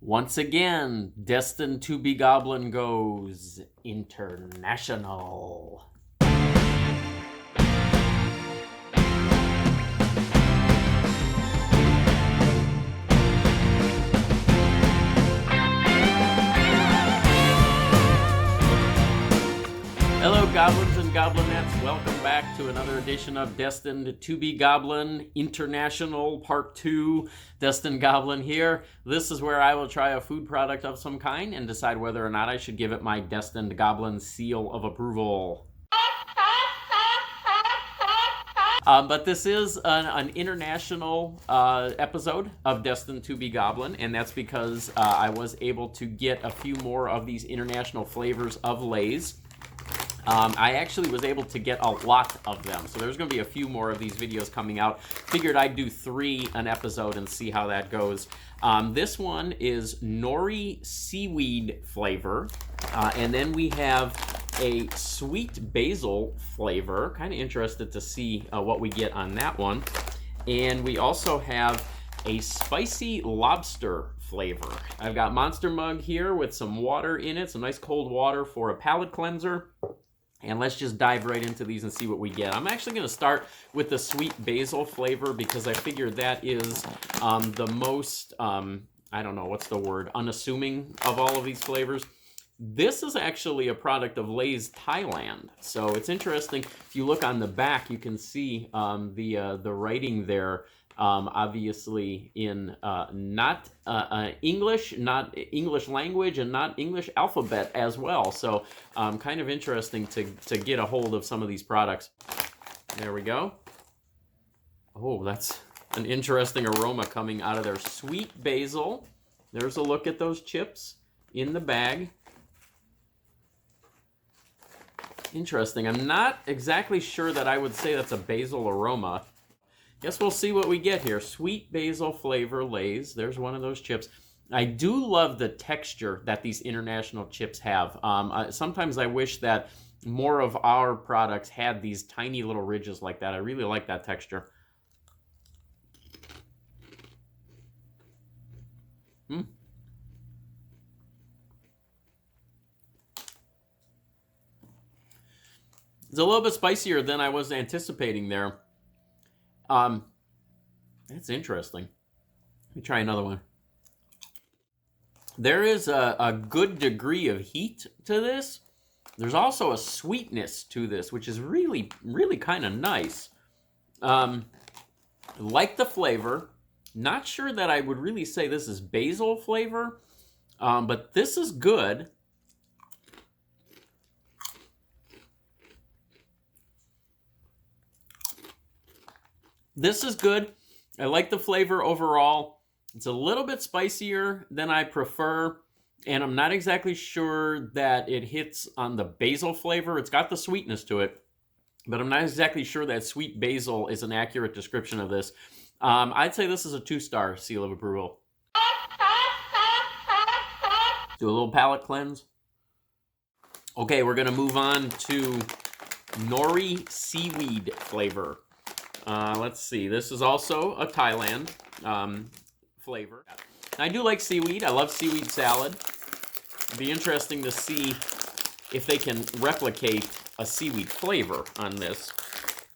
Once again, Destined to be Goblin goes international. Hello, goblins and goblinettes. Welcome back to another edition of Destined to be Goblin International Part 2. Destined Goblin here. This is where I will try a food product of some kind and decide whether or not I should give it my Destined Goblin seal of approval. But this is an international episode of Destined to be Goblin, and that's because I was able to get a few more of these international flavors of Lay's. I actually was able to get a lot of them, so there's going to be a few more of these videos coming out. Figured I'd do 3 an episode and see how that goes. This one is Nori Seaweed flavor, and then we have a Sweet Basil flavor. Kind of interested to see what we get on that one. And we also have a Spicy Lobster flavor. I've got Monster Mug here with some water in it, some nice cold water for a palate cleanser. And let's just dive right into these and see what we get. I'm actually going to start with the Sweet Basil flavor because I figure that is the most, I don't know, what's the word, unassuming of all of these flavors. This is actually a product of Lay's Thailand. So it's interesting. If you look on the back, you can see the writing there. Obviously in not English, not English language, and not English alphabet as well. So kind of interesting to get a hold of some of these products. There we go. Oh, that's an interesting aroma coming out of there. Sweet Basil. There's a look at those chips in the bag. Interesting. I'm not exactly sure that I would say that's a basil aroma. Guess we'll see what we get here. Sweet Basil flavor Lay's. There's one of those chips. I do love the texture that these international chips have. Sometimes I wish that more of our products had these tiny little ridges like that. I really like that texture. It's a little bit spicier than I was anticipating there. That's interesting. Let me try another one. There is a good degree of heat to this. There's also a sweetness to this, which is really, really kind of nice. Like the flavor. Not sure that I would really say this is basil flavor, but this is good. This is good. I like the flavor overall. It's a little bit spicier than I prefer, and I'm not exactly sure that it hits on the basil flavor. It's got the sweetness to it, but I'm not exactly sure that sweet basil is an accurate description of this. I'd say this is a 2-star seal of approval. Do a little palate cleanse. Okay, we're going to move on to Nori Seaweed flavor. Let's see. This is also a Thailand flavor. I do like seaweed. I love seaweed salad. It'd be interesting to see if they can replicate a seaweed flavor on this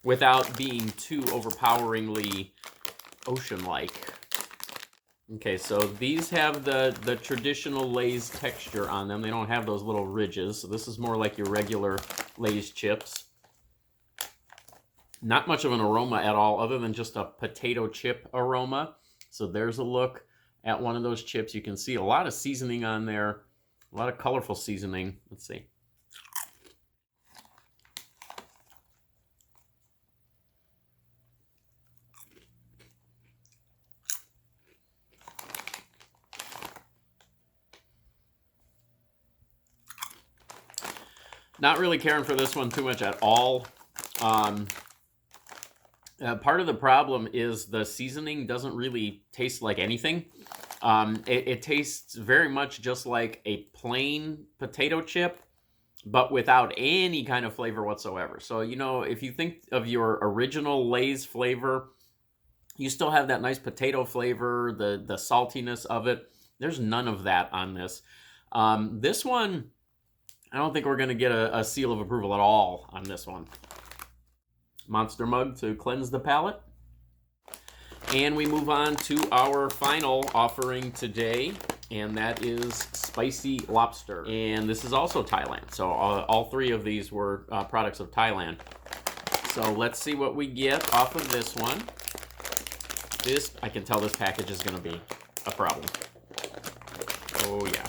without being too overpoweringly ocean-like. Okay, so these have the traditional Lay's texture on them. They don't have those little ridges. So this is more like your regular Lay's chips. Not much of an aroma at all, other than just a potato chip aroma. So there's a look at one of those chips. You can see a lot of seasoning on there, a lot of colorful seasoning. Let's see. Not really caring for this one too much at all. Part of the problem is the seasoning doesn't really taste like anything. It tastes very much just like a plain potato chip, but without any kind of flavor whatsoever. So, you know, if you think of your original Lay's flavor, you still have that nice potato flavor, the saltiness of it, There's none of that on this. This one, I don't think we're going to get a seal of approval at all on this one. Monster mug to cleanse the palate. And we move on to our final offering today, and that is Spicy Lobster. And this is also Thailand. So all three of these were products of Thailand. So let's see what we get off of this one. This, I can tell this package is going to be a problem. Oh, yeah.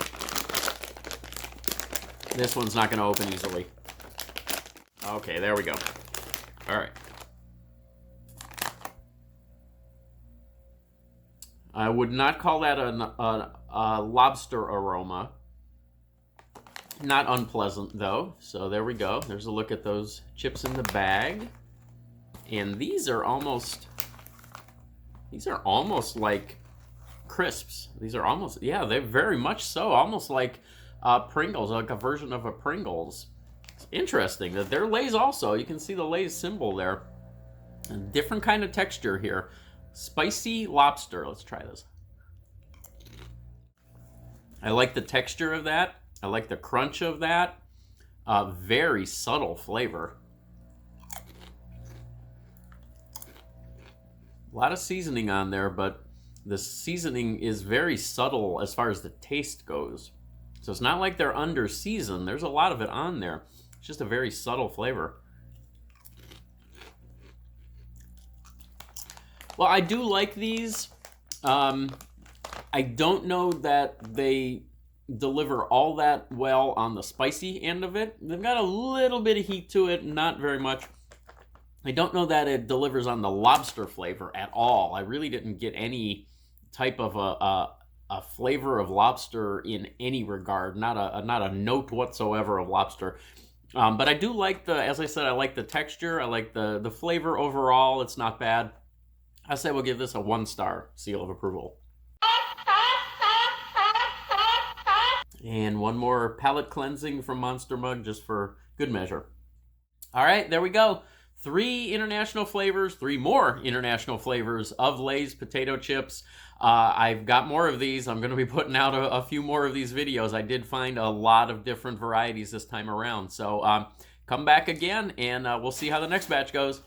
This one's not going to open easily. Okay, there we go. All right. I would not call that a lobster aroma. Not unpleasant, though. So there we go. There's a look at those chips in the bag. And these are almost like crisps. These are almost, yeah, they're very much so. Almost like Pringles, like a version of a Pringles. It's interesting that they're Lay's also. You can see the Lay's symbol there. A different kind of texture here. Spicy Lobster. Let's try this. I like the texture of that. I like the crunch of that. Very subtle flavor. A lot of seasoning on there, but the seasoning is very subtle as far as the taste goes. So it's not like they're under seasoned. There's a lot of it on there. It's just a very subtle flavor. Well, I do like these. I don't know that they deliver all that well on the spicy end of it. They've got a little bit of heat to it, not very much. I don't know that it delivers on the lobster flavor at all. I really didn't get any type of a flavor of lobster in any regard. Not a note whatsoever of lobster. But I do like as I said, I like the texture. I like the flavor overall. It's not bad. I say we'll give this a 1-star seal of approval. And one more palate cleansing from Monster Mug just for good measure. All right, there we go. 3 international flavors, 3 more international flavors of Lay's potato chips. I've got more of these. I'm going to be putting out a few more of these videos. I did find a lot of different varieties this time around. So come back again, and we'll see how the next batch goes.